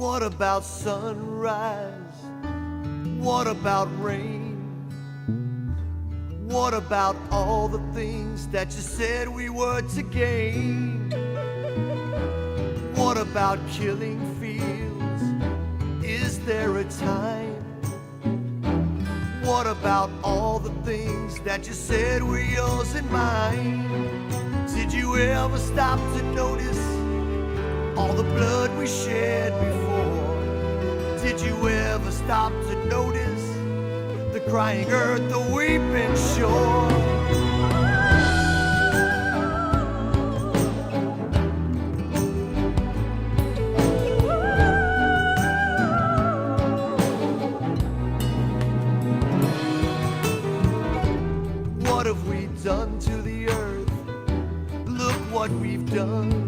What about sunrise? What about rain? What about all the things that you said we were to gain? What about killing fields? Is there a time? What about all the things that you said were yours and mine? Did you ever stop to notice all the blood we shed before? Did you ever stop to notice the crying earth, the weeping shore? What have we done to the earth? Look what we've done.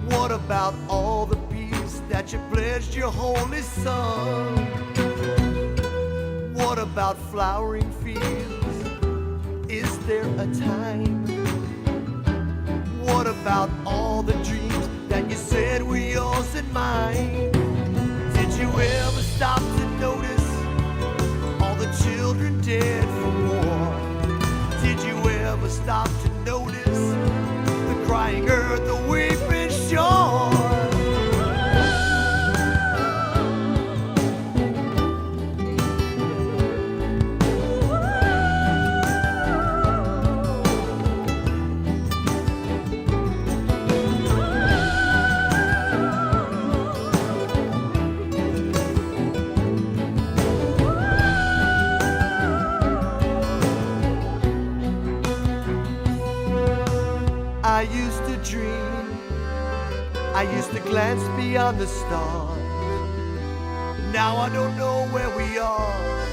What about all the peace that you pledged your holy son? What about flowering fields? Is there a time? What about all the dreams that you said were yours and mine? Did you ever stop to notice all the children dead from war? Did you ever stop to notice the crying earth, the weeping shore? I used to dream, I used to glance beyond the stars. Now I don't know where we are,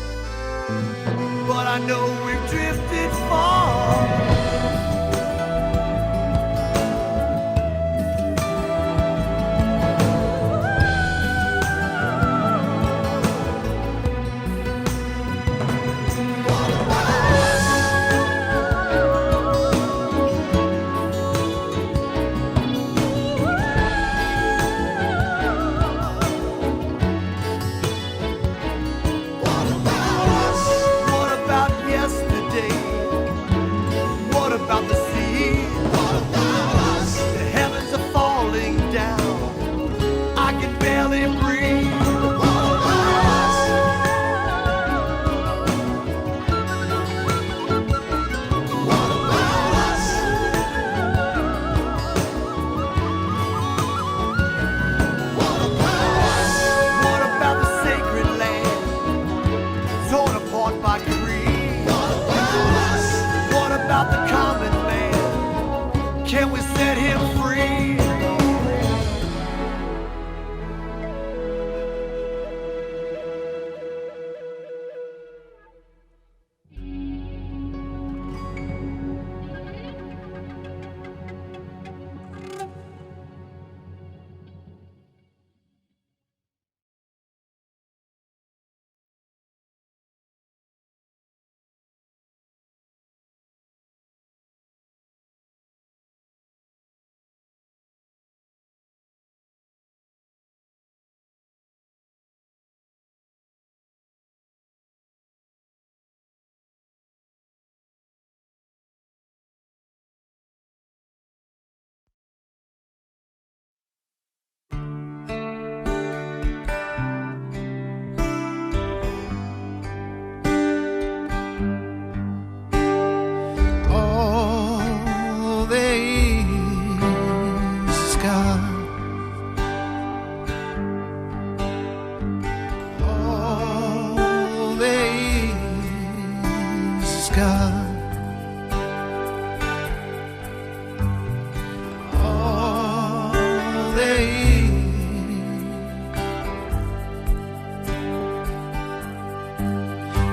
but I know we've drifted far.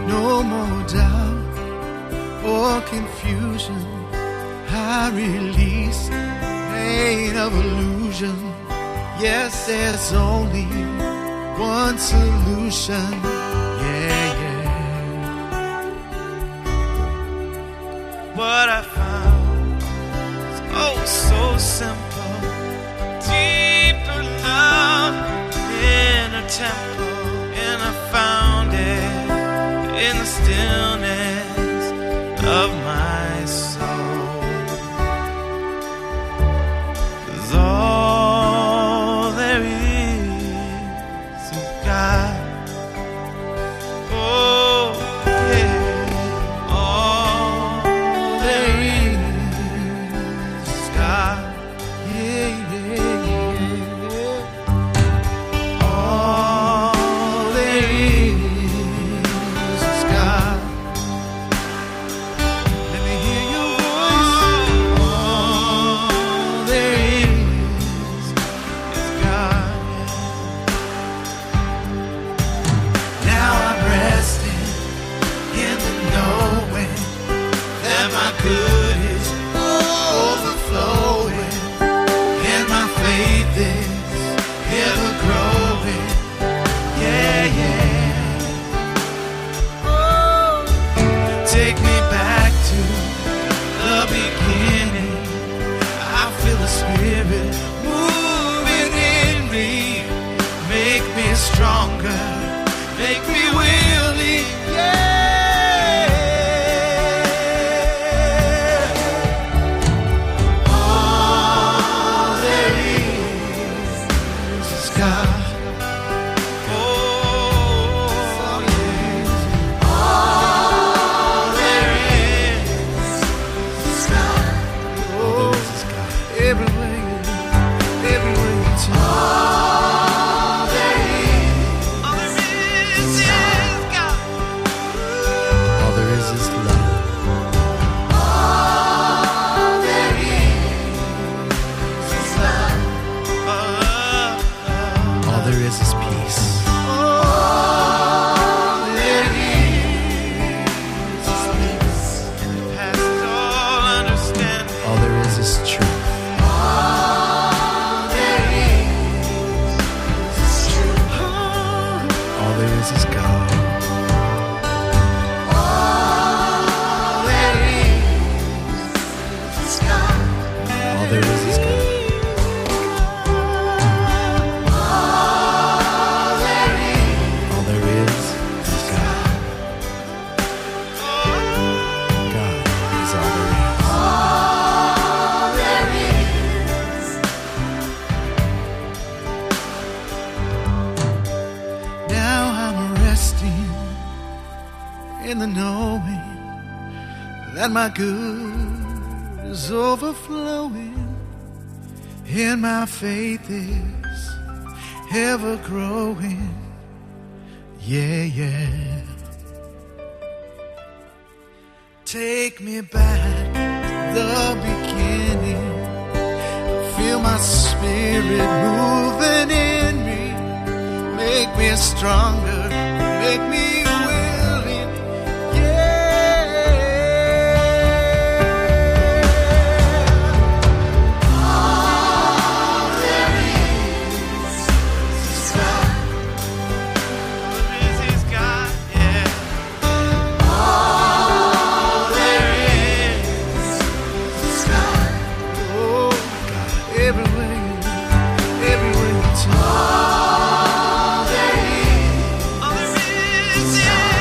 No more doubt or confusion. I release pain of illusion. Yes, there's only one solution. Yeah, yeah. What I found is oh so simple. Deeper love temple, and I found it in the stillness of my soul. 'Cause all there is God. Oh, yeah. All there is God. Yeah, yeah, yeah. All there is God. Let me hear your voice. All there is God. Now I'm resting in the knowing that my good is overflowing, and my faith is ever growing. Yeah, yeah. Oh, take me back to the beginning. I feel the Spirit moving in me. Make me stronger, make me willing. Yeah. All there is God. Oh, yes. All there is God. Oh, everywhere you turn. All there is God. All there is love. All there is love. All there is peace. All there is peace, and it passes all understanding. All there is truth. All there is truth. All there is God. All there is God. All there is God. All there All there is God. God is all there is. all there is. Now I'm resting in the knowing that my good is overflowing, and my faith is ever growing. Yeah, yeah. Take me back to the beginning. Feel my spirit moving in me. Make me stronger, make me willing. Yeah. All there is God. All there is God, yeah. All there is God. Oh, God, everywhere you turn. All there is God.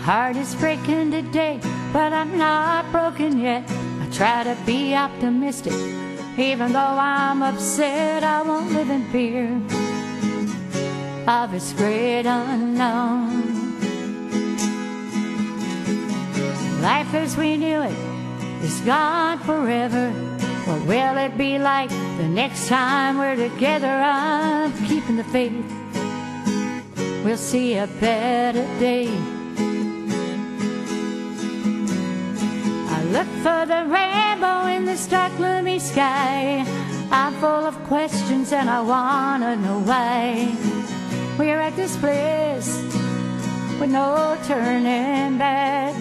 heart is breaking today, but I'm not broken yet. I try to be optimistic, even though I'm upset. I won't live in fear of this great unknown. Life as we knew it is gone forever. What will it be like the next time we're together? I'm keeping the faith. We'll see a better day. I look for the rainbow in this dark, gloomy sky. I'm full of questions and I wanna know why we're at this place with no turning back.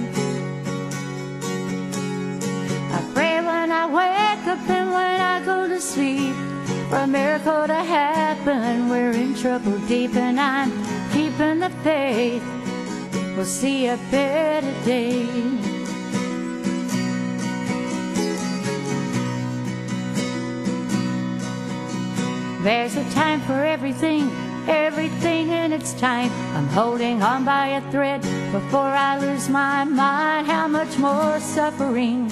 I pray when I wake up and when I go to sleep for a miracle to happen. We're in trouble deep and I'm keeping the faith. We'll see a better day. There's a time for everything, everything in its time. I'm holding on by a thread before I lose my mind. How much more suffering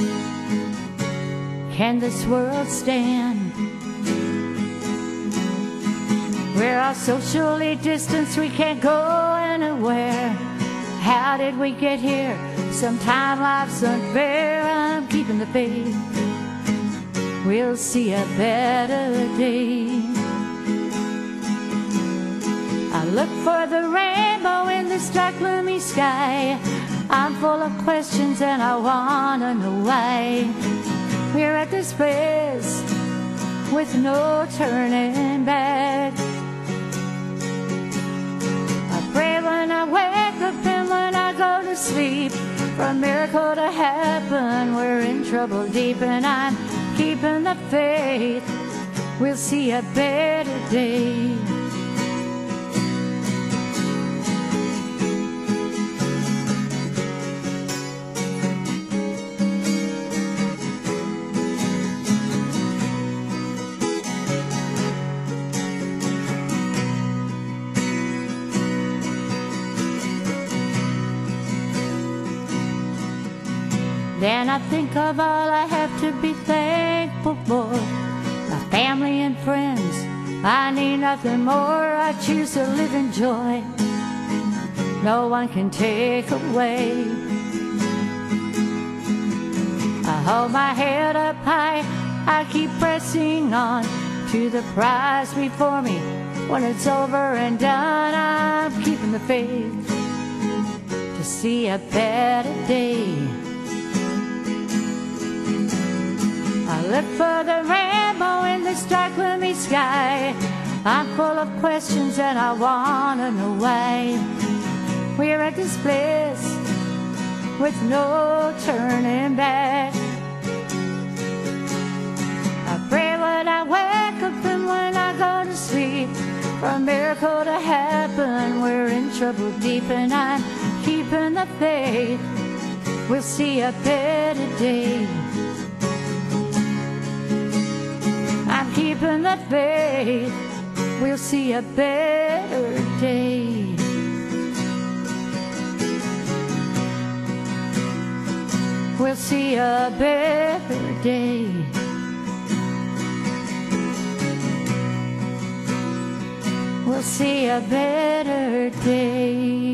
can this world stand? We're all socially distanced, we can't go anywhere. How did we get here? Sometime life's unfair. I'm keeping the faith. We'll see a better day. I look for the rainbow in this dark, gloomy sky. I'm full of questions and I wanna know why we're at this place with no turning back. I pray when I wake up and when I go to sleep for a miracle to happen. We're in trouble deep and I'm keeping the faith. We'll see a better day. Then I think of all I have to be thankful for. My family and friends, I need nothing more. I choose to live in joy, no one can take away. I hold my head up high, I keep pressing on to the prize before me. When it's over and done, I'm keeping the faith to see a better day. I look for the rainbow in this dark, gloomy sky. I'm full of questions and I wanna know why we're at this place with no turning back. I pray when I wake up and when I go to sleep for a miracle to happen. We're in trouble deep and I'm keeping the faith. We'll see a better day. I'm keeping the faith. We'll see a better day. We'll see a better day. We'll see a better day.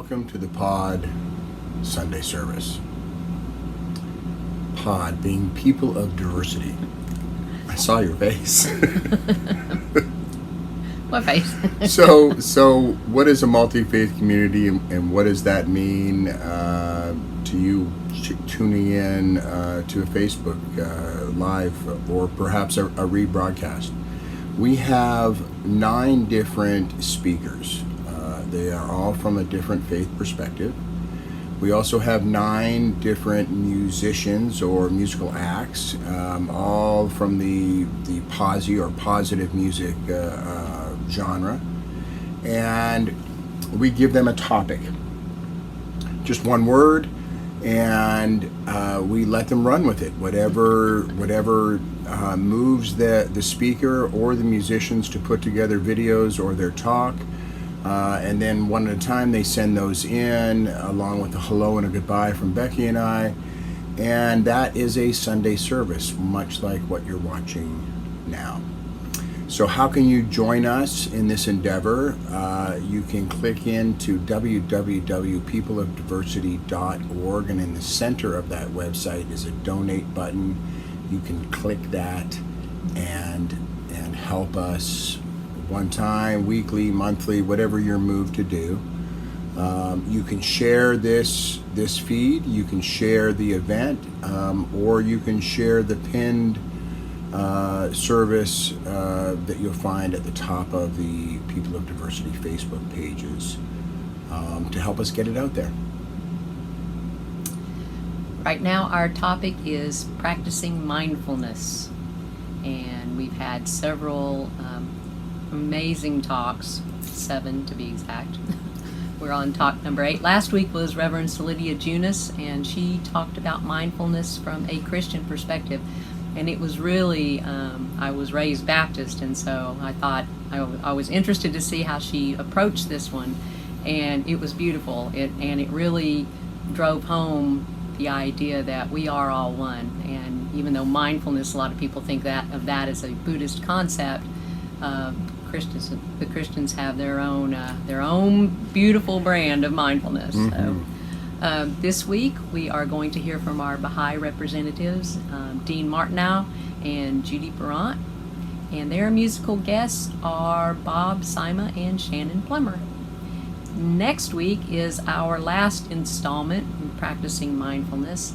Welcome to the Pod Sunday service. Pod being people of diversity. I saw your face. What face? So what is a multi-faith community, and what does that mean to you tuning in to a Facebook live or perhaps a rebroadcast? We have 9 different speakers. They are all from a different faith perspective. We also have 9 different musicians or musical acts, all from the POSI or positive music genre. And we give them a topic, just one word, and we let them run with it. Whatever moves the speaker or the musicians to put together videos or their talk. And then one at a time they send those in along with a hello and a goodbye from Becky and I. And that is a Sunday service, much like what you're watching now. So how can you join us in this endeavor? You can click into www.peopleofdiversity.org, and in the center of that website is a donate button. You can click that and help us one time, weekly, monthly, whatever you're moved to do. You can share this feed, you can share the event, or you can share the pinned service that you'll find at the top of the People of Diversity Facebook pages to help us get it out there. Right now our topic is practicing mindfulness, and we've had several amazing talks, 7 to be exact. We're on talk number 8. Last week was Reverend Lydia Junis, and she talked about mindfulness from a Christian perspective. And it was really, I was raised Baptist, and so I thought I was interested to see how she approached this one, and it was beautiful. It really drove home the idea that we are all one. And even though mindfulness, a lot of people think of that as a Buddhist concept, the Christians have their own beautiful brand of mindfulness. Mm-hmm. So, this week we are going to hear from our Baha'i representatives, Dean Martineau and Judi Behrendt, and their musical guests are Bob, Sima, and Shannon Plummer. Next week is our last installment in practicing mindfulness,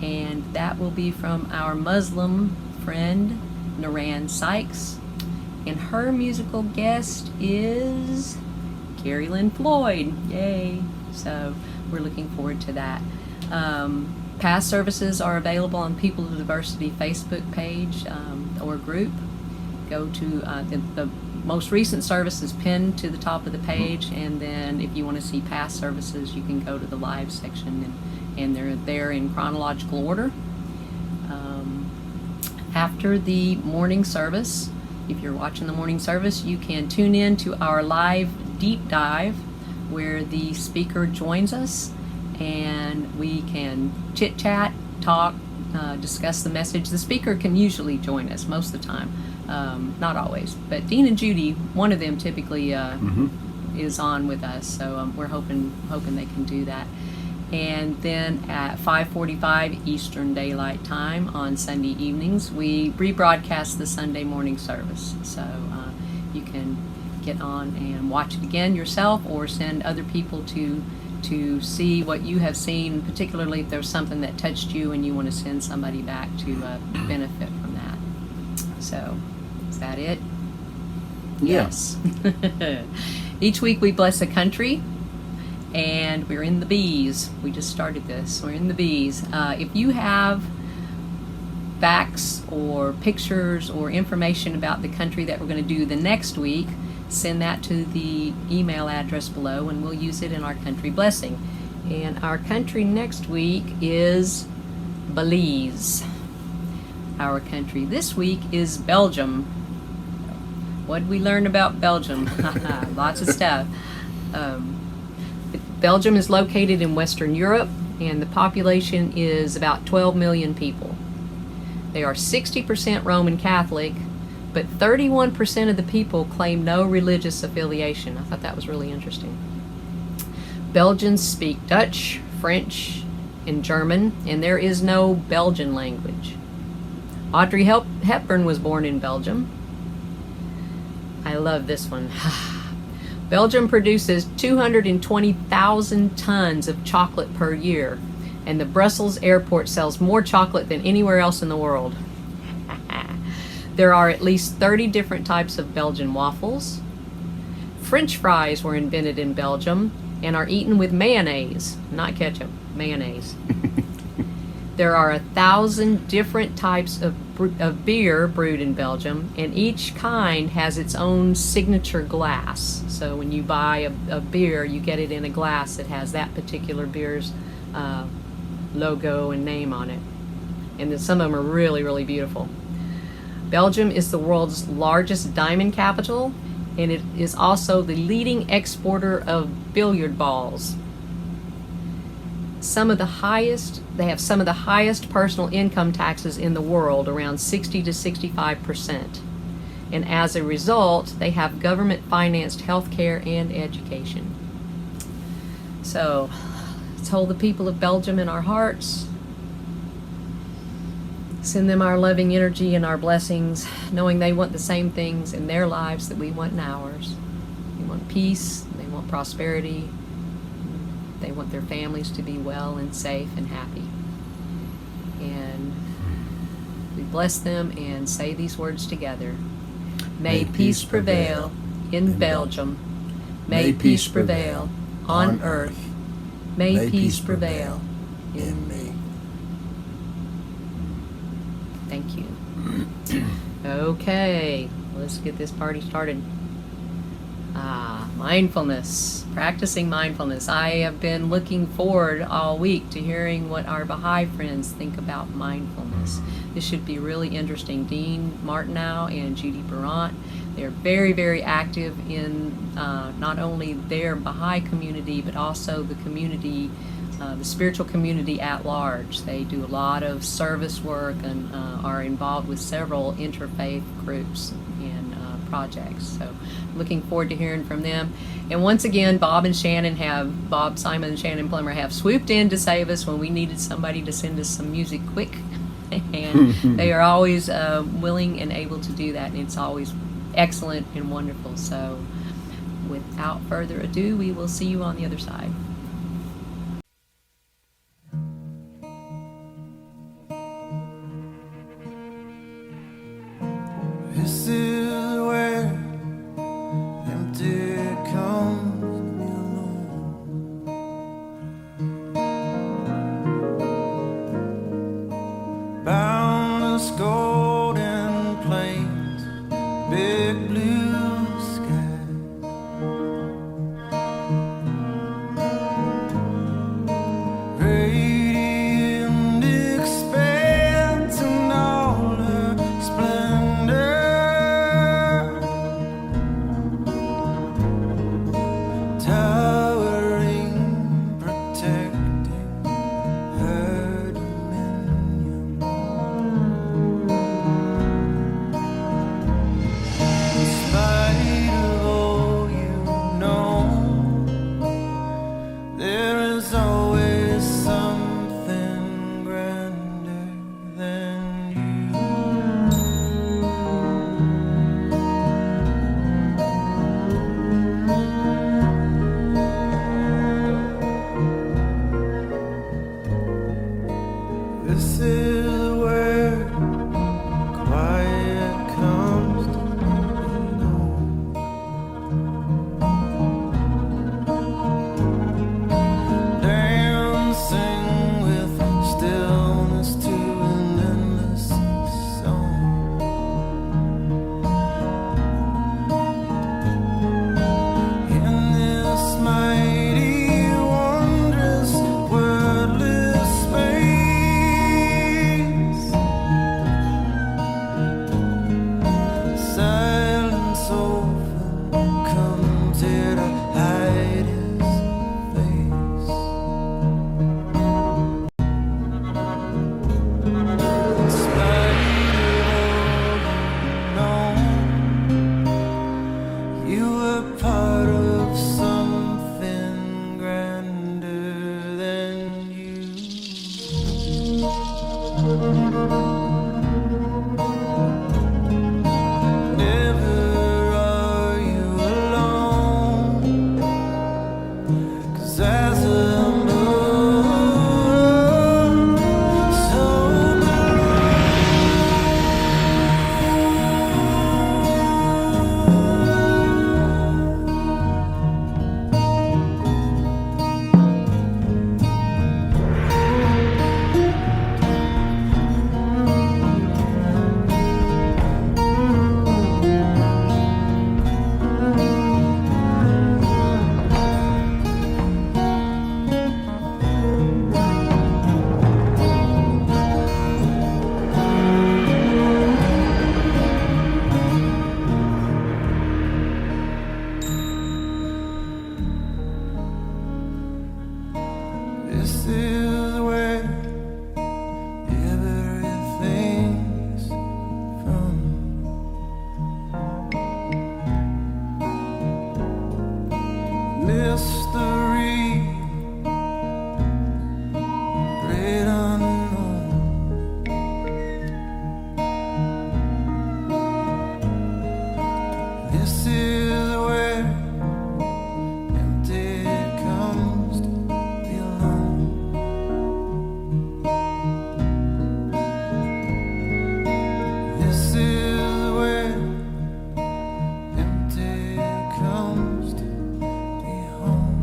and that will be from our Muslim friend Naran Sykes. And her musical guest is Carrie Lynn Floyd. Yay! So we're looking forward to that. Past services are available on People of Diversity Facebook page or group. Go to the most recent service is pinned to the top of the page, and then if you want to see past services, you can go to the live section, and they're there in chronological order. After the morning service, if you're watching the morning service, you can tune in to our live deep dive where the speaker joins us and we can chit chat, talk, discuss the message. The speaker can usually join us most of the time, not always, but Dean and Judi, one of them typically is on with us, so we're hoping they can do that. And then at 5:45 Eastern Daylight Time on Sunday evenings, we rebroadcast the Sunday morning service. So you can get on and watch it again yourself, or send other people to see what you have seen, particularly if there's something that touched you and you want to send somebody back to benefit from that. So, is that it? Yeah. Yes. Each week we bless a country. And we're in the B's. We just started this. We're in the B's. If you have facts or pictures or information about the country that we're going to do the next week, send that to the email address below, and we'll use it in our country blessing. And our country next week is Belize. Our country this week is Belgium. What did we learn about Belgium? Lots of stuff. Belgium is located in Western Europe, and the population is about 12 million people. They are 60% Roman Catholic, but 31% of the people claim no religious affiliation. I thought that was really interesting. Belgians speak Dutch, French, and German, and there is no Belgian language. Audrey Hepburn was born in Belgium. I love this one. Belgium produces 220,000 tons of chocolate per year, and the Brussels airport sells more chocolate than anywhere else in the world. There are at least 30 different types of Belgian waffles. French fries were invented in Belgium and are eaten with mayonnaise, not ketchup, mayonnaise. There are 1,000 different types of beer brewed in Belgium, and each kind has its own signature glass. So when you buy a beer, you get it in a glass that has that particular beer's logo and name on it. And then some of them are really, really beautiful. Belgium is the world's largest diamond capital, and it is also the leading exporter of billiard balls. They have some of the highest personal income taxes in the world, around 60 to 65%. And as a result, they have government-financed health care and education. So, let's hold the people of Belgium in our hearts. Send them our loving energy and our blessings, knowing they want the same things in their lives that we want in ours. They want peace, they want prosperity, they want their families to be well and safe and happy. And we bless them and say these words together. May peace prevail in Belgium. May peace prevail on earth. May peace prevail in me. Thank you. Okay, let's get this party started. Mindfulness, practicing mindfulness. I have been looking forward all week to hearing what our Baha'i friends think about mindfulness. This should be really interesting. Dean Martineau and Judi Behrendt, they're very, very active in not only their Baha'i community, but also the community, the spiritual community at large. They do a lot of service work and are involved with several interfaith groups and projects. So looking forward to hearing from them. And once again, Bob, Sima and Shannon Plummer have swooped in to save us when we needed somebody to send us some music quick. And they are always willing and able to do that. And it's always excellent and wonderful. So without further ado, we will see you on the other side. This is where empty comes me alone. Boundless golden plains, big blue sky. This is where everything's from. Mystery, great unknown. This is where empty comes to be alone. This is where empty comes to be home.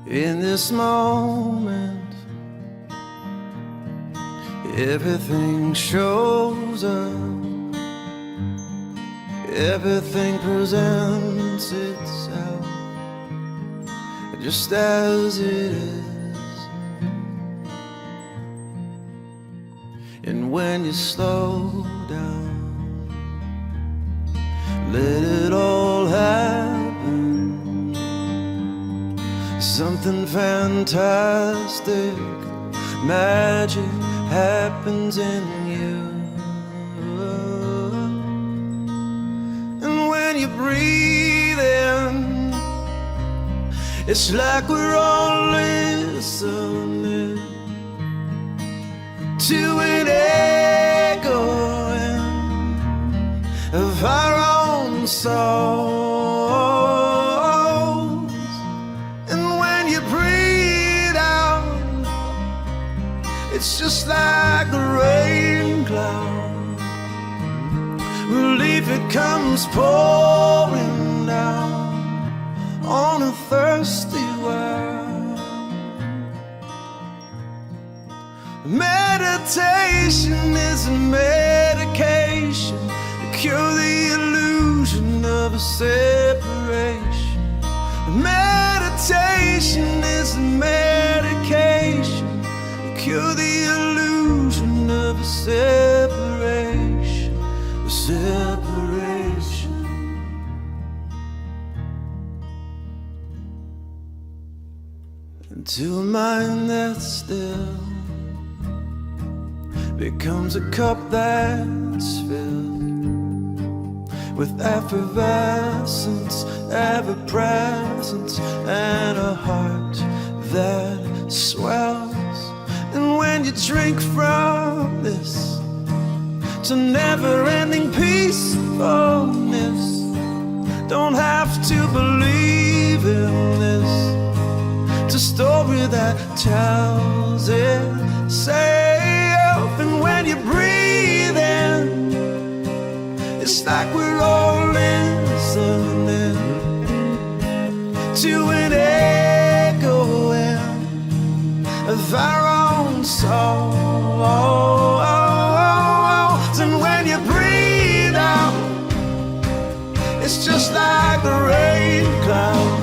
In this moment, everything shows up. Everything presents itself just as it is. And when you slow down, let it all happen. Something fantastic, magic happens in you. And when you breathe in, it's like we're all listening to an echoing of our own souls. And when you breathe out, it's just like a rain cloud. Relief, it comes pouring down on a thirsty world. Meditation is a medication to cure the illusion of a separation. Meditation is a medication to cure the illusion of a separation. A separation. Into a mind that's still becomes a cup that's filled with effervescence, ever-presence, and a heart that swells. And when you drink from this to never-ending peacefulness, don't have to believe in this. It's a story that tells itself. And when you breathe in, it's like we're all listening to an echoing of our own souls. And when you breathe out, it's just like the rain cloud.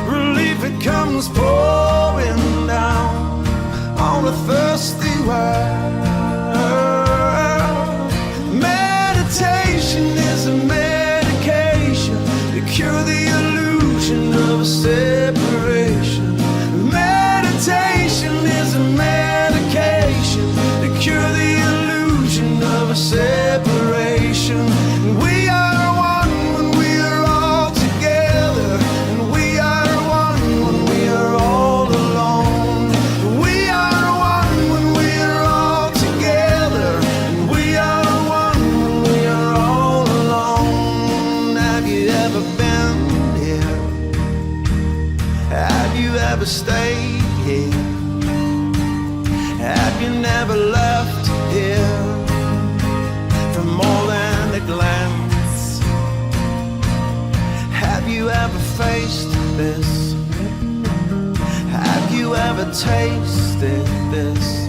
Relief, it comes pouring down on a thirsty world. Meditation is a medication to cure the illusion of a separation. Meditation is a medication to cure the illusion of a separation. We are one when we are all together, and we are one when we are all alone. We are one when we are all together, and we are one when we are all alone. Have you ever been here? Have you never stayed here? Have you never left here for more than a glance? Have you ever faced this? Have you ever tasted this?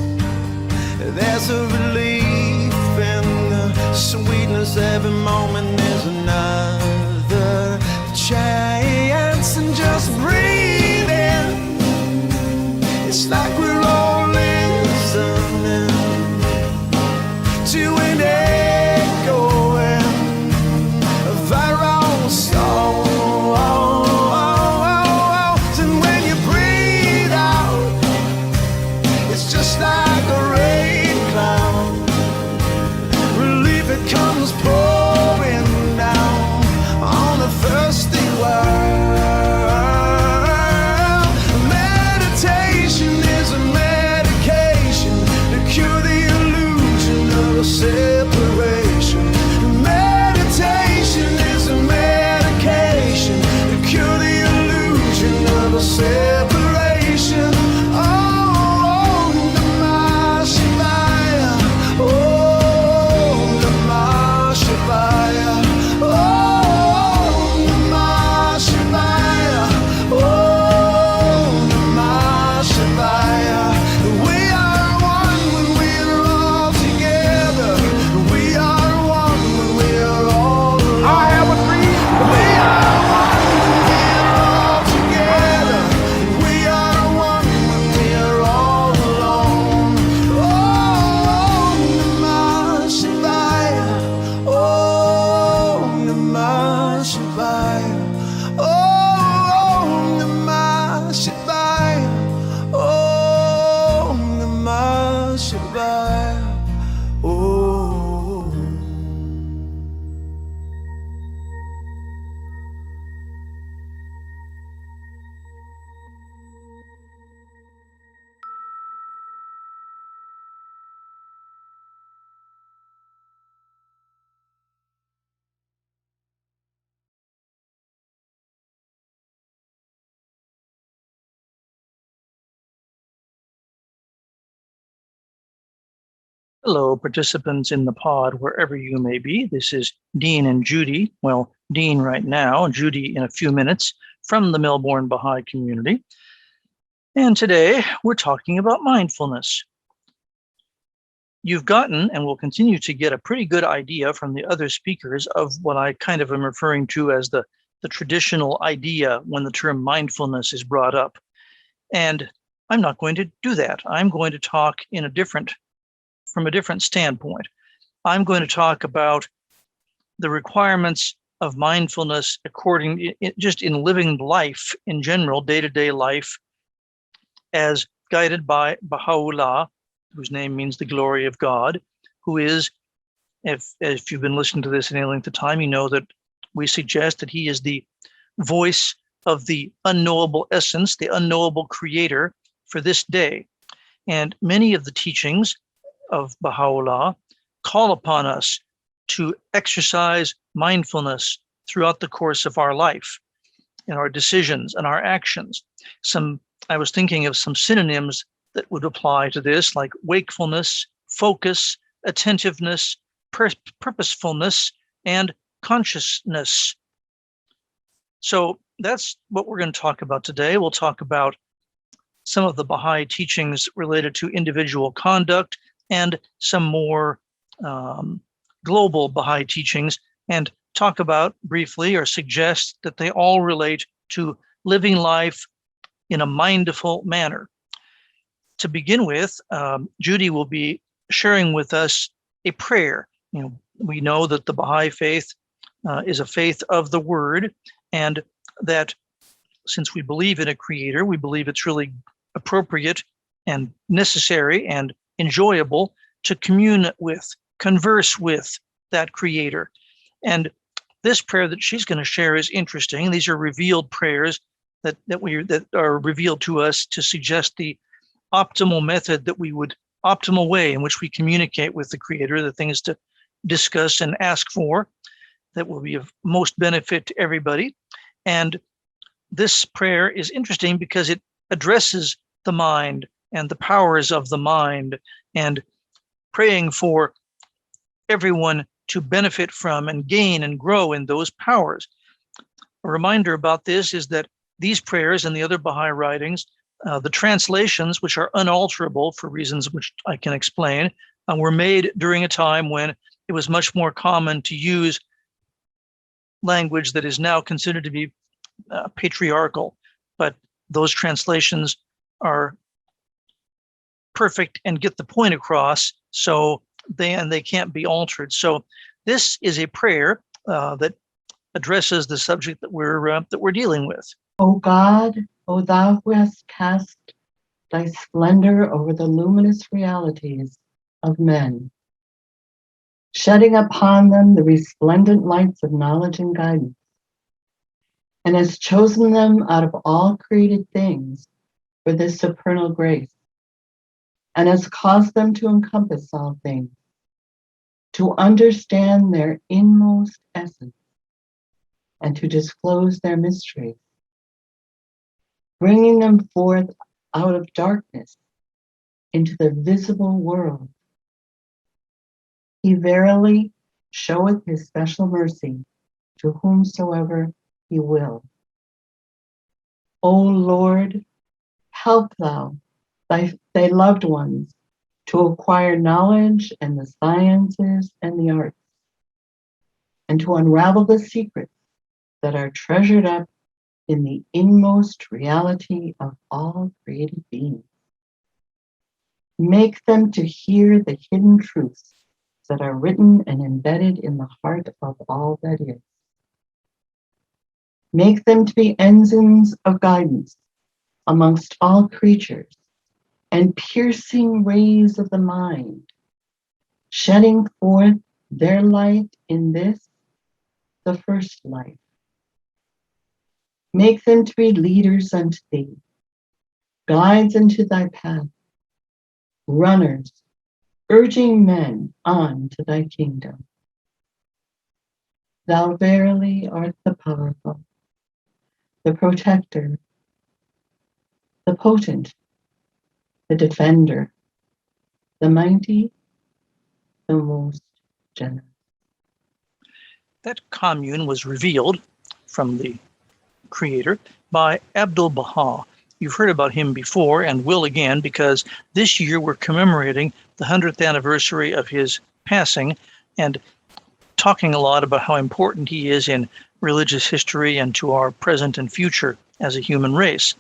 There's a relief in the sweetness. Every moment is another chance, and just breathe in. It's like we're all listening to an echoing of our own soul. And when you breathe out, it's just like a rain cloud. Relief, it comes pouring down on a thirsty world. Meditation is a medication to cure the illusion of separation. Meditation is a medication to cure the illusion of separation. Oh, Namah Shivaya. Oh, Namah Shivaya. Oh, Namah Shivaya. Oh, Namah Shivaya. We are one when we are all together. We are one when we are all alone. I have a dream. We are one when we are all together. We are one when we are all alone. Oh, Namah Shivaya. Oh, Namah Shivaya. Oh, Namah Shivaya. Oh, Namah Shivaya. Oh. Hello, participants in the pod, wherever you may be. This is Dean and Judi. Well, Dean right now, Judi in a few minutes, from the Melbourne Baha'i community. And today we're talking about mindfulness. You've gotten and will continue to get a pretty good idea from the other speakers of what I kind of am referring to as the traditional idea when the term mindfulness is brought up. And I'm not going to do that. I'm going to talk from a different standpoint. I'm going to talk about the requirements of mindfulness just in living life in general, day-to-day life, as guided by Baha'u'llah, whose name means the glory of God, who is, if you've been listening to this in any length of time, you know that we suggest that he is the voice of the unknowable essence, the unknowable creator for this day. And many of the teachings of Baha'u'llah call upon us to exercise mindfulness throughout the course of our life, in our decisions and our actions. I was thinking of some synonyms that would apply to this, like wakefulness, focus, attentiveness, purposefulness, and consciousness. So that's what we're going to talk about today. We'll talk about some of the Baha'i teachings related to individual conduct and some more global Baha'i teachings, and talk about briefly or suggest that they all relate to living life in a mindful manner. To begin with, Judi will be sharing with us a prayer. We know that the Baha'i faith is a faith of the word, and that since we believe in a creator, we believe it's really appropriate and necessary and enjoyable to converse with that creator. And this prayer that she's going to share is interesting. These are revealed prayers that are revealed to us to suggest the optimal method optimal way in which we communicate with the creator, the things to discuss and ask for that will be of most benefit to everybody. And this prayer is interesting because it addresses the mind and the powers of the mind, and praying for everyone to benefit from and gain and grow in those powers. A reminder about this is that these prayers and the other Baha'i writings, the translations, which are unalterable for reasons which I can explain, were made during a time when it was much more common to use language that is now considered to be patriarchal, but those translations are perfect and get the point across, so they can't be altered. So this is a prayer that addresses the subject that we're dealing with. O God, O thou who hast cast thy splendor over the luminous realities of men, shedding upon them the resplendent lights of knowledge and guidance, and has chosen them out of all created things for this supernal grace, and has caused them to encompass all things, to understand their inmost essence, and to disclose their mysteries, bringing them forth out of darkness into the visible world. He verily showeth his special mercy to whomsoever he will. O Lord, help thou thy loved ones to acquire knowledge and the sciences and the arts, and to unravel the secrets that are treasured up in the inmost reality of all created beings. Make them to hear the hidden truths that are written and embedded in the heart of all that is. Make them to be ensigns of guidance amongst all creatures, and piercing rays of the mind, shedding forth their light in this, the first life. Make them to be leaders unto thee, guides unto thy path, runners, urging men on to thy kingdom. Thou verily art the powerful, the protector, the potent, the defender, the mighty, the most generous. That commune was revealed from the creator by Abdu'l-Baha. You've heard about him before and will again, because this year we're commemorating the 100th anniversary of his passing and talking a lot about how important he is in religious history and to our present and future as a human race.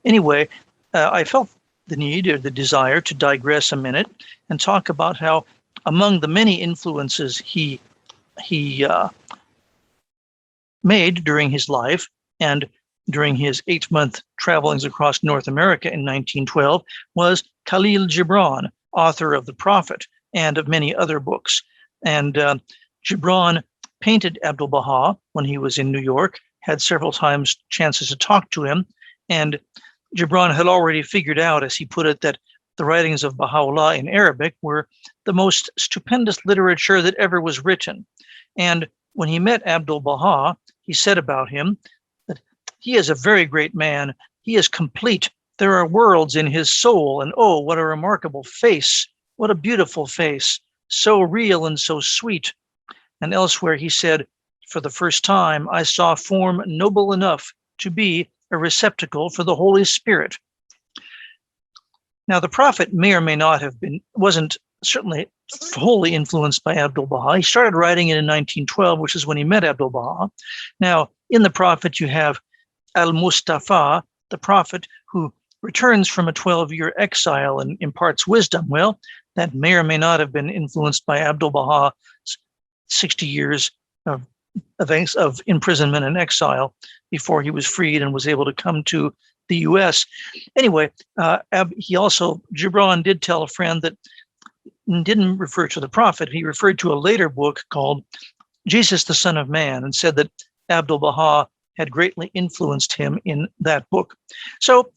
Anyway, I felt the need or the desire to digress a minute and talk about how among the many influences he made during his life and during his 8-month travelings across North America in 1912 was Khalil Gibran, author of The Prophet and of many other books. And Gibran painted Abdu'l-Baha when he was in New York, had several times chances to talk to him, and Gibran had already figured out, as he put it, that the writings of Baha'u'llah in Arabic were the most stupendous literature that ever was written. And when he met Abdu'l-Baha, he said about him that he is a very great man. He is complete. There are worlds in his soul, and oh, what a remarkable face. What a beautiful face. So real and so sweet. And elsewhere he said, for the first time, I saw form noble enough to be a receptacle for the Holy Spirit. Now, the Prophet may or may not have been, wasn't certainly wholly influenced by Abdu'l-Baha. He started writing it in 1912, which is when he met Abdu'l-Baha. Now, in the Prophet, you have Al-Mustafa, the Prophet who returns from a 12-year exile and imparts wisdom. Well, that may or may not have been influenced by Abdu'l-Baha's 60 years of imprisonment and exile before he was freed and was able to come to the U.S. Anyway, Gibran did tell a friend that didn't refer to the Prophet. He referred to a later book called Jesus, the Son of Man, and said that Abdu'l-Baha had greatly influenced him in that book. So,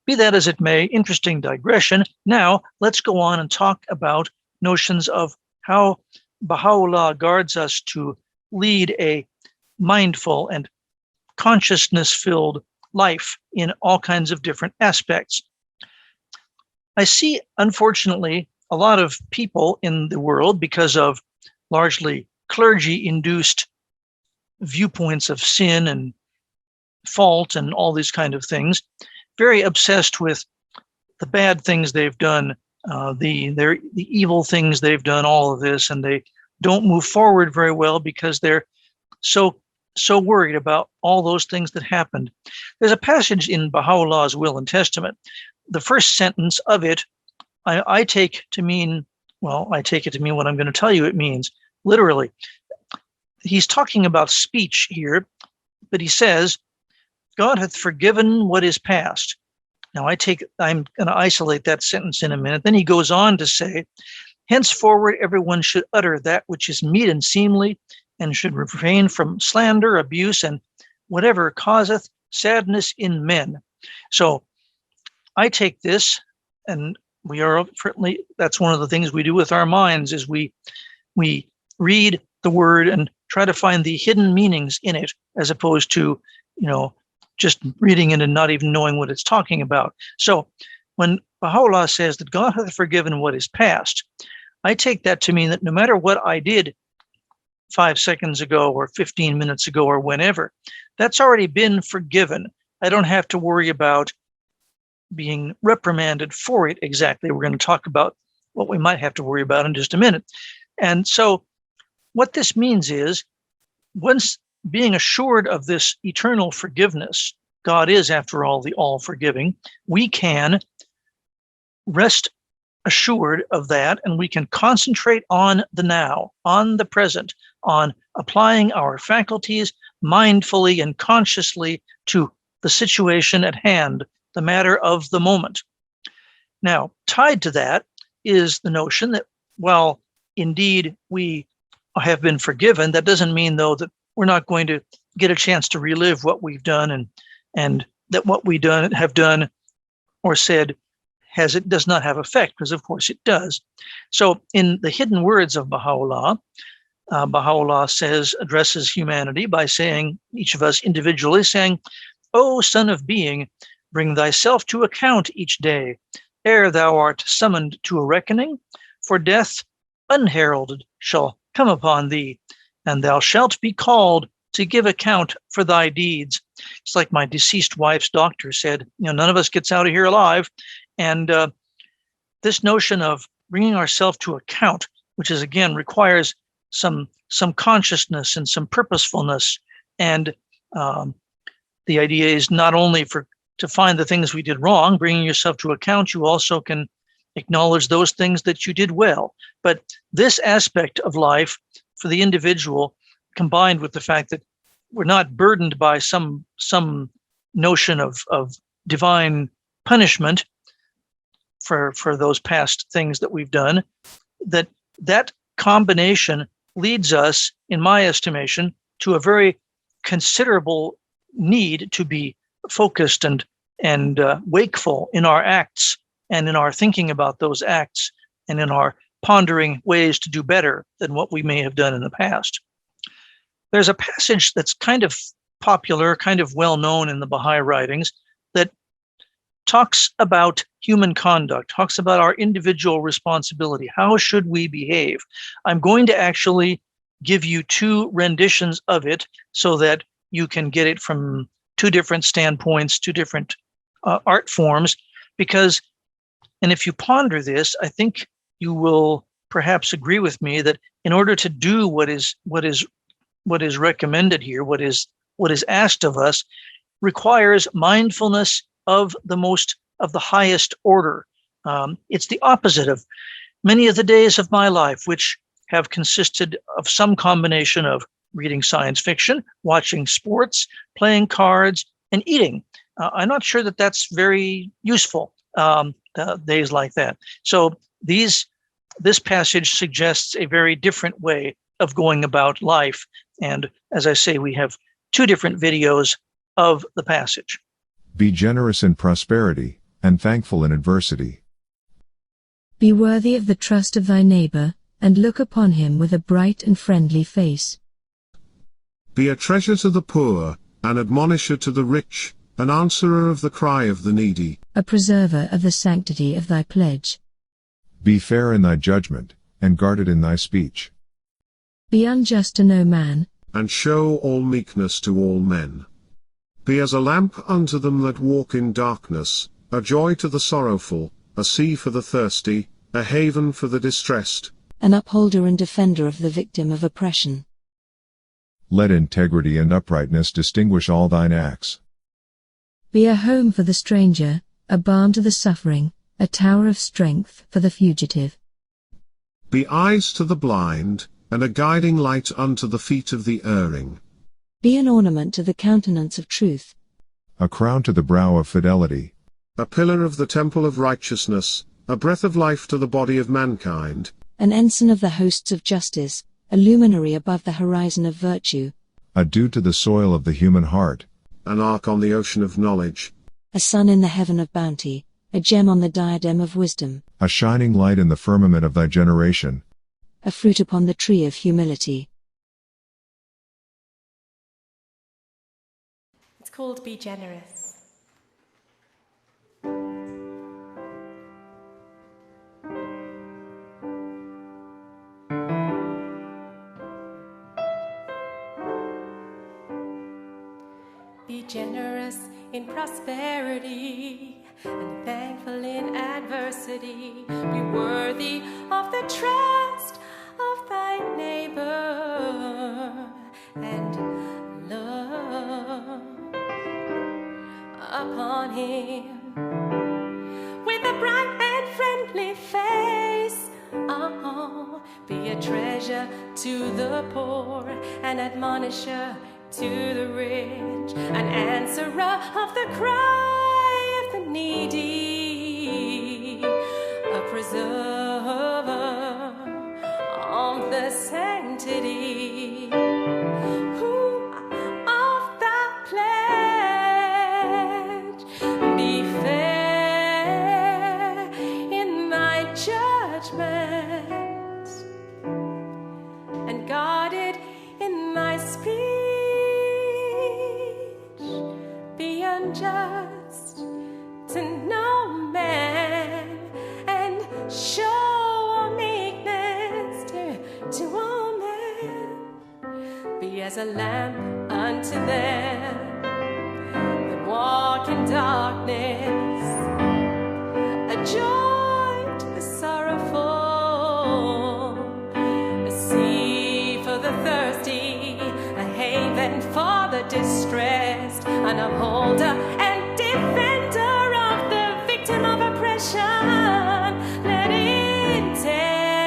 be that as it may, interesting digression. Now, let's go on and talk about notions of how Baha'u'llah guards us to lead a mindful and consciousness-filled life in all kinds of different aspects. I see, unfortunately, a lot of people in the world, because of largely clergy-induced viewpoints of sin and fault and all these kind of things, very obsessed with the bad things they've done, the evil things they've done, all of this, and they don't move forward very well because they're so worried about all those things that happened. There's a passage in Baha'u'llah's Will and Testament. The first sentence of it, I take to mean, well, I take it to mean what I'm going to tell you it means, literally. He's talking about speech here, but he says, God hath forgiven what is past. Now I'm going to isolate that sentence in a minute. Then he goes on to say, henceforward everyone should utter that which is meet and seemly, and should refrain from slander, abuse, and whatever causeth sadness in men. So I take this, and we are certainly, that's one of the things we do with our minds, is we read the word and try to find the hidden meanings in it, as opposed to, just reading it and not even knowing what it's talking about. So when Baha'u'llah says that God hath forgiven what is past, I take that to mean that no matter what I did 5 seconds ago or 15 minutes ago or whenever, that's already been forgiven. I don't have to worry about being reprimanded for it exactly. We're going to talk about what we might have to worry about in just a minute. And so what this means is, once being assured of this eternal forgiveness, God is, after all, the all-forgiving, we can rest assured of that, and we can concentrate on the now, on the present, on applying our faculties mindfully and consciously to the situation at hand, the matter of the moment. Now, tied to that is the notion that, while indeed we have been forgiven, that doesn't mean, though, that we're not going to get a chance to relive what we've done, and that what we have done or said does not have effect, because of course it does. So in the hidden words of Baha'u'llah, Baha'u'llah addresses humanity by saying, each of us individually, saying, O son of being, bring thyself to account each day, ere thou art summoned to a reckoning, for death unheralded shall come upon thee, and thou shalt be called to give account for thy deeds. It's like my deceased wife's doctor said, none of us gets out of here alive. And this notion of bringing ourselves to account, which is, again, requires some consciousness and some purposefulness. And the idea is not only to find the things we did wrong, bringing yourself to account, you also can acknowledge those things that you did well. But this aspect of life for the individual, combined with the fact that we're not burdened by some notion of divine punishment for those past things that we've done, that combination leads us, in my estimation, to a very considerable need to be focused and wakeful in our acts, and in our thinking about those acts, and in our pondering ways to do better than what we may have done in the past. There's a passage that's kind of popular, kind of well known in the Baha'i writings, that talks about human conduct, talks about our individual responsibility. How should we behave? I'm going to actually give you 2 renditions of it so that you can get it from 2 different standpoints, 2 different art forms, because, and if you ponder this, I think you will perhaps agree with me that in order to do what is recommended here, what is asked of us, requires mindfulness of the highest order. It's the opposite of many of the days of my life, which have consisted of some combination of reading science fiction, watching sports, playing cards, and eating. I'm not sure that that's very useful, days like that. So this passage suggests a very different way of going about life. And as I say, we have 2 different videos of the passage. Be generous in prosperity, and thankful in adversity. Be worthy of the trust of thy neighbor, and look upon him with a bright and friendly face. Be a treasure to the poor, an admonisher to the rich, an answerer of the cry of the needy. a preserver of the sanctity of thy pledge. Be fair in thy judgment, and guarded in thy speech. Be unjust to no man, And show all meekness to all men. Be as a lamp unto them that walk in darkness, a joy to the sorrowful, a sea for the thirsty, a haven for the distressed. an upholder and defender of the victim of oppression. Let integrity and uprightness distinguish all thine acts. Be a home for the stranger, a balm to the suffering, a tower of strength for the fugitive. Be eyes to the blind, and a guiding light unto the feet of the erring. Be an ornament to the countenance of truth, A crown to the brow of fidelity. A pillar of the temple of righteousness, a breath of life to the body of mankind. an ensign of the hosts of justice, a luminary above the horizon of virtue, A dew to the soil of the human heart. An ark on the ocean of knowledge. a sun in the heaven of bounty, a gem on the diadem of wisdom, A shining light in the firmament of thy generation. a fruit upon the tree of humility. It's called Be Generous. Be generous in prosperity and thankful in adversity. Be worthy of the trust of thy neighbor and love upon him with a bright and friendly face. Oh, be a treasure to the poor, an admonisher to the rich, an answerer of the cry of the needy, a preserver of the sanctity of the pledge. Be fair in thy judgment and guarded in thy speech. Be unjust to no man and show meekness to all men. Be as a lamp unto them that walk in darkness, a joy to the sorrowful, a sea for the thirsty, a haven for the distressed, an upholder and defender of the victim of oppression. Let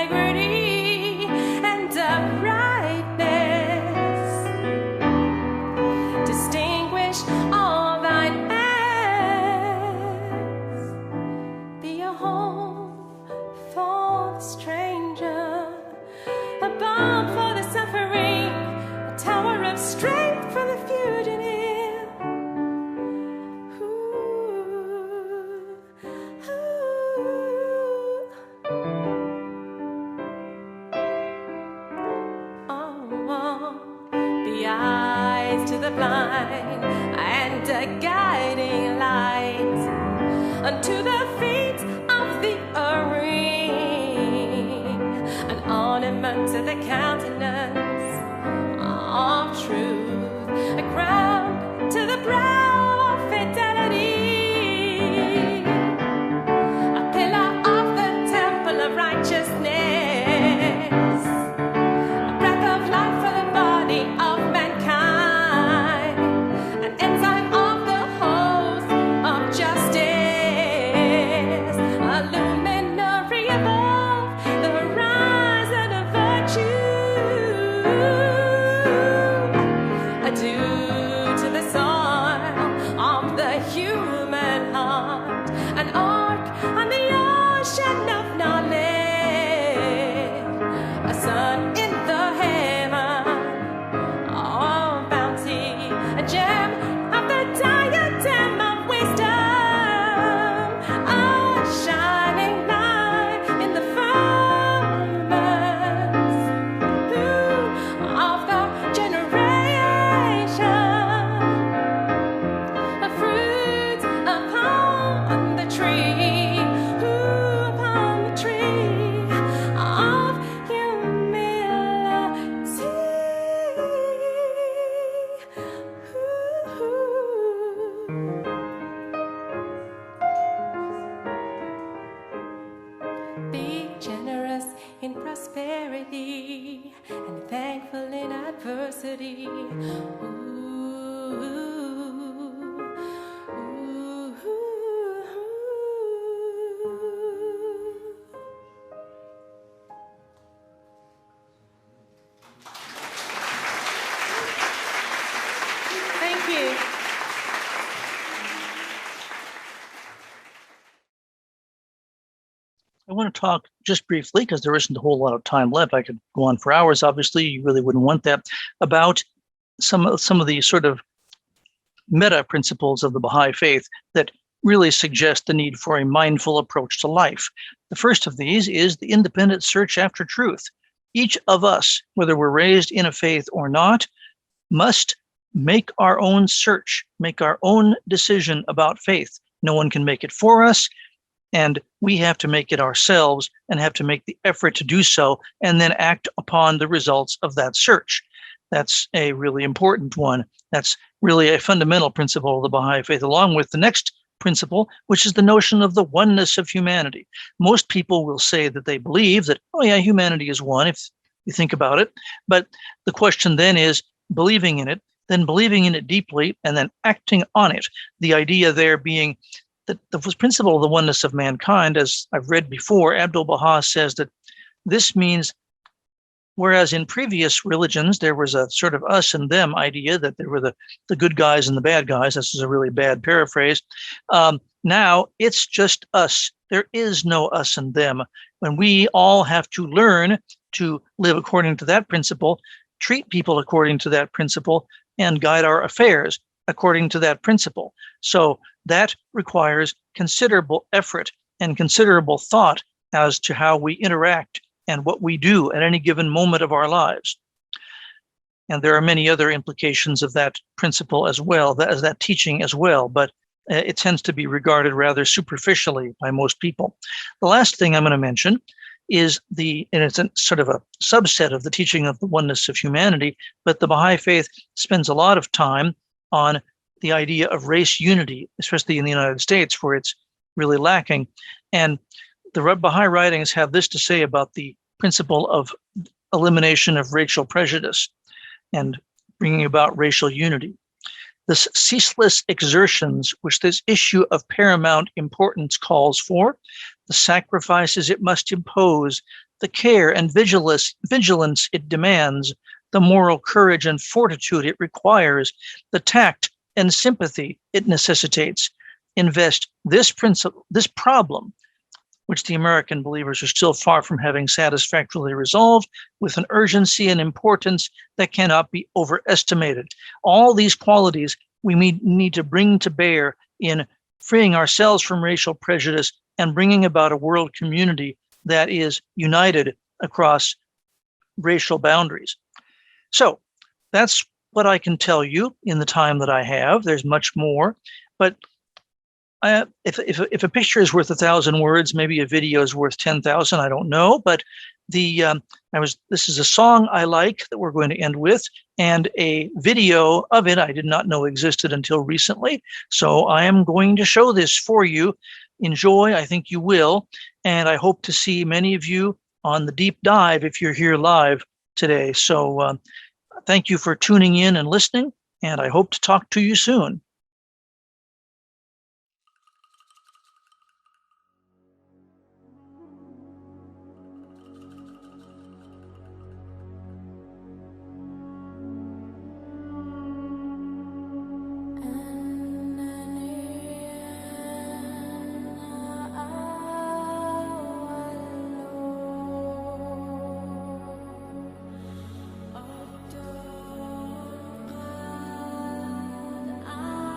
integrity and uprightness distinguish all thine acts. Be a home for the stranger, a balm for the suffering, a tower of strength for the fugitive. Be eyes to the blind and a guiding light unto the feet of the erring, an ornament to the countenance of truth, a crown to the brow of fidelity, a pillar of the temple of righteousness, of mankind, an ensign of the host of justice, I want to talk just briefly, because there isn't a whole lot of time left. I could go on for hours, obviously. You really wouldn't want that, about some of the sort of meta principles of the Baha'i faith that really suggest the need for a mindful approach to life. The first of these is the independent search after truth. Each of us, whether we're raised in a faith or not, must make our own search, make our own decision about faith. No one can make it for us, and we have to make it ourselves and have to make the effort to do so and then act upon the results of that search. That's a really important one. That's really a fundamental principle of the Baha'i faith, along with the next principle, which is the notion of the oneness of humanity. Most people will say that they believe that, oh yeah, humanity is one, if you think about it. But the question then is believing in it, then believing in it deeply, and then acting on it. The idea there being that the principle of the oneness of mankind, as I've read before, Abdu'l-Baha says that this means, whereas in previous religions there was a sort of us and them idea, that there were the good guys and the bad guys. This is a really bad paraphrase. Now it's just us. There is no us and them. When we all have to learn to live according to that principle, treat people according to that principle, and guide our affairs according to that principle. So that requires considerable effort and considerable thought as to how we interact and what we do at any given moment of our lives. And there are many other implications of that principle as well, that teaching as well, but it tends to be regarded rather superficially by most people. The last thing I'm going to mention is and it's a sort of a subset of the teaching of the oneness of humanity, but the Baha'i faith spends a lot of time on the idea of race unity, especially in the United States, where it's really lacking. And the Baha'i writings have this to say about the principle of elimination of racial prejudice and bringing about racial unity. The ceaseless exertions which this issue of paramount importance calls for, the sacrifices it must impose, the care and vigilance it demands, the moral courage and fortitude it requires, the tact and sympathy it necessitates, invest this problem, which the American believers are still far from having satisfactorily resolved, with an urgency and importance that cannot be overestimated. All these qualities we need to bring to bear in freeing ourselves from racial prejudice and bringing about a world community that is united across racial boundaries. So that's what I can tell you in the time that I have. There's much more, but if a picture is worth 1,000 words, maybe a video is worth 10,000. I don't know, but this is a song I like that we're going to end with, and a video of it I did not know existed until recently. So I am going to show this for you. Enjoy. I think you will, and I hope to see many of you on the deep dive if you're here live today. So thank you for tuning in and listening, and I hope to talk to you soon. Oh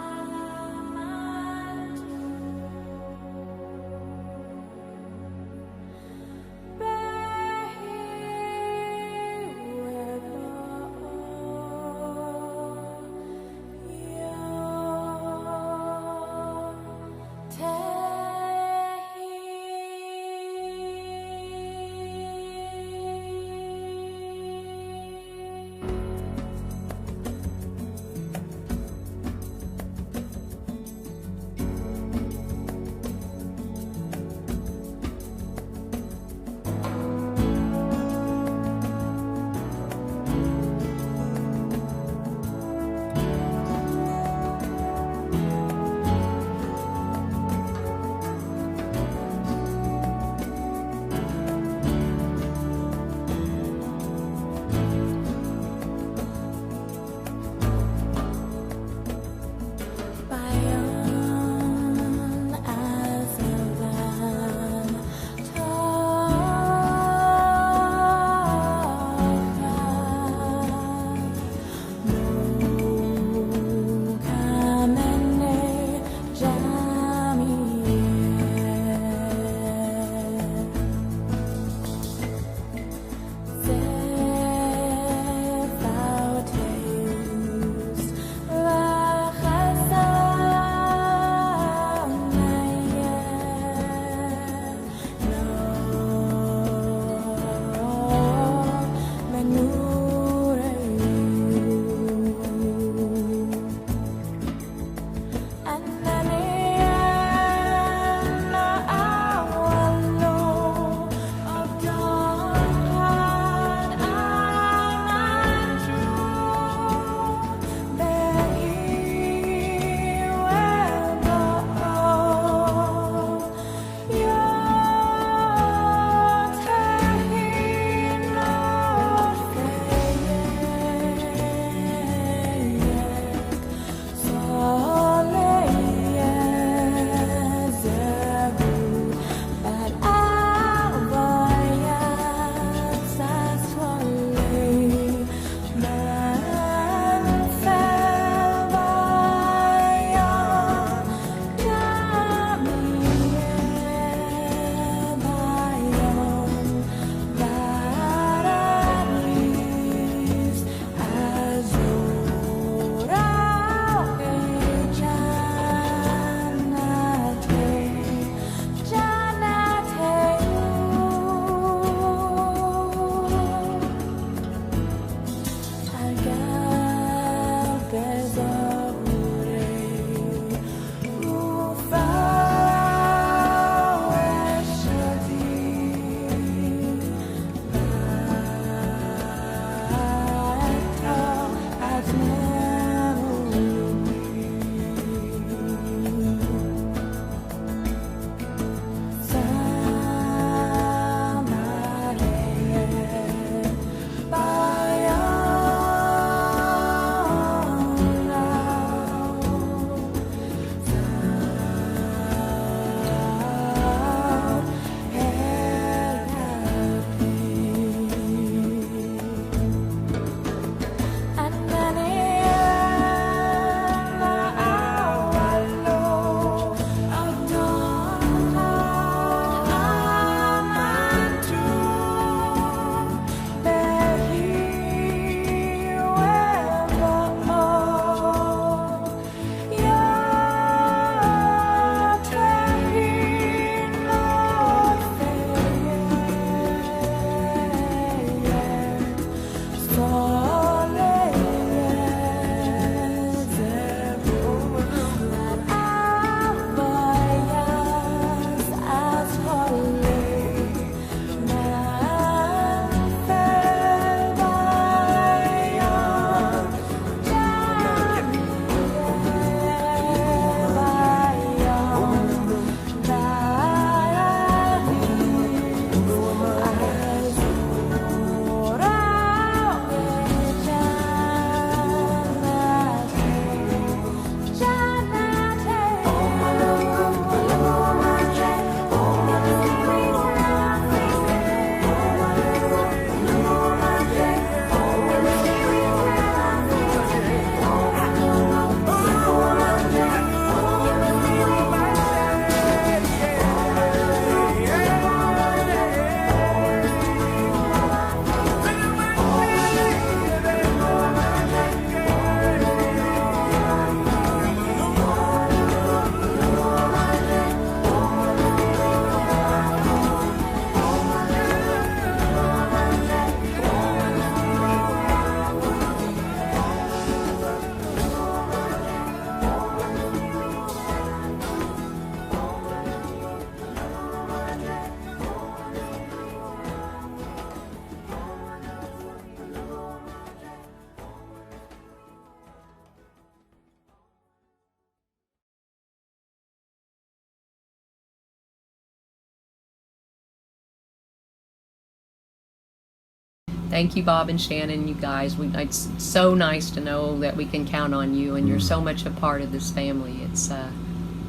Thank you, Bob and Shannon, you guys. It's so nice to know that we can count on you, and you're so much a part of this family.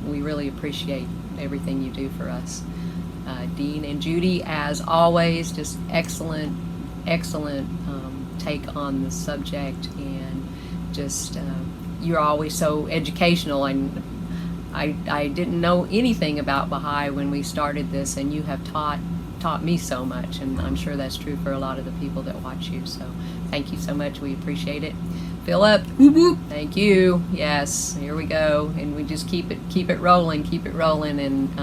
We really appreciate everything you do for us. Dean and Judi, as always, just excellent take on the subject, and just you're always so educational. And I didn't know anything about Baha'i when we started this, and you have taught me so much, and I'm sure that's true for a lot of the people that watch you. So thank you so much. We appreciate it. Philip, whoop, whoop. Thank you. Yes, here we go, and we just keep it rolling, and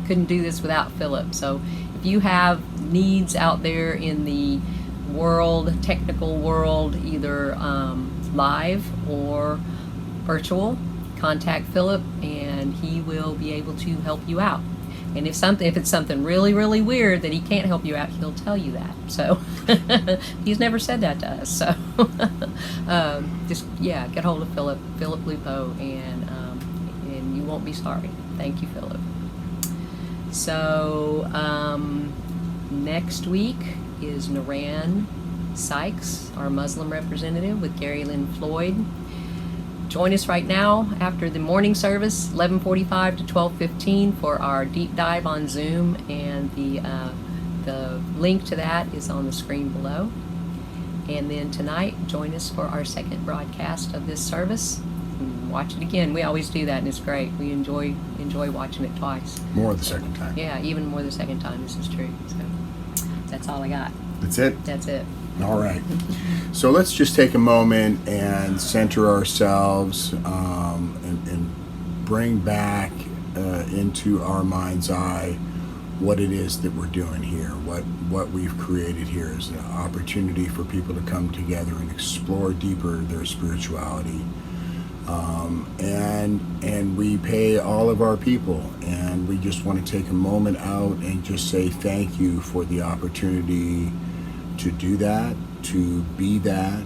couldn't do this without Philip. So if you have needs out there in the technical world, either live or virtual, contact Philip, and he will be able to help you out. And if it's something really, really weird that he can't help you out, he'll tell you that. So he's never said that to us. So get hold of Philip Lupo, and you won't be sorry. Thank you, Philip. So next week is Naran Sykes, our Muslim representative, with Gary Lynn Floyd. Join us right now after the morning service, 11:45 to 12:15, for our deep dive on Zoom, and the link to that is on the screen below. And then tonight, join us for our second broadcast of this service. And watch it again. We always do that, and it's great. We enjoy watching it twice. More the second time. Yeah, even more the second time. This is true. So that's all I got. That's it? That's it. All right. So let's just take a moment and center ourselves, and bring back into our mind's eye what it is that we're doing here, what we've created here is an opportunity for people to come together and explore deeper their spirituality. And we pay all of our people, and we just want to take a moment out and just say thank you for the opportunity to do that, to be that,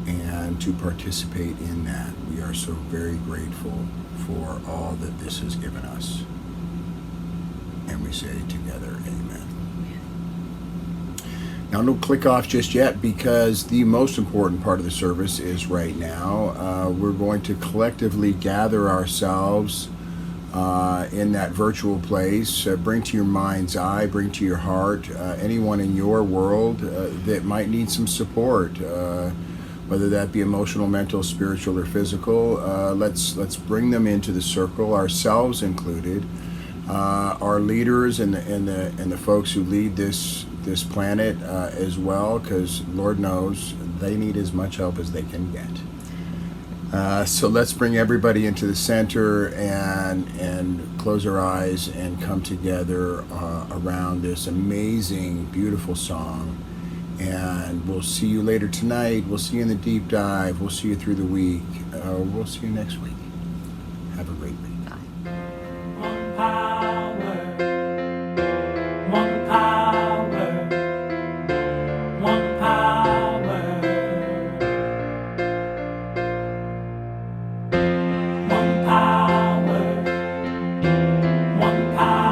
and to participate in that. We are so very grateful for all that this has given us. And we say together, amen. Now, don't click off just yet, because the most important part of the service is right now. We're going to collectively gather ourselves in that virtual place. Bring to your mind's eye, bring to your heart anyone in your world that might need some support, whether that be emotional, mental, spiritual, or physical. Let's bring them into the circle, ourselves included. Our leaders and the folks who lead this planet as well, because Lord knows they need as much help as they can get. So let's bring everybody into the center and close our eyes and come together around this amazing, beautiful song. And we'll see you later tonight. We'll see you in the deep dive. We'll see you through the week. We'll see you next week. Have a great week. Bye. One power, one power, one power, one power, one power,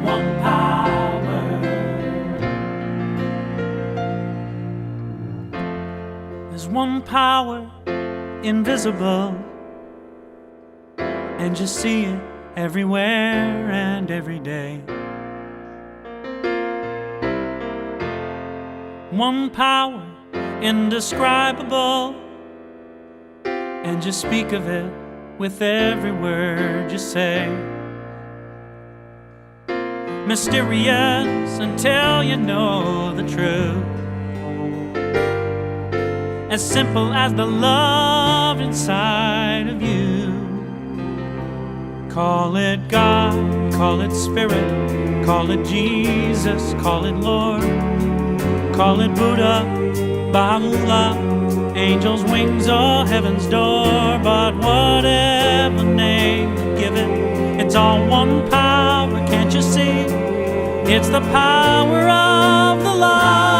one power. There's one power invisible, and you see it everywhere and every day. One power indescribable, and you speak of it with every word you say. Mysterious until you know the truth, as simple as the love inside of you. Call it God, call it Spirit, call it Jesus, call it Lord, call it Buddha, Baha'u'llah, angels' wings or heaven's door. But whatever name you give it, it's all one power, can't you see? It's the power of the love.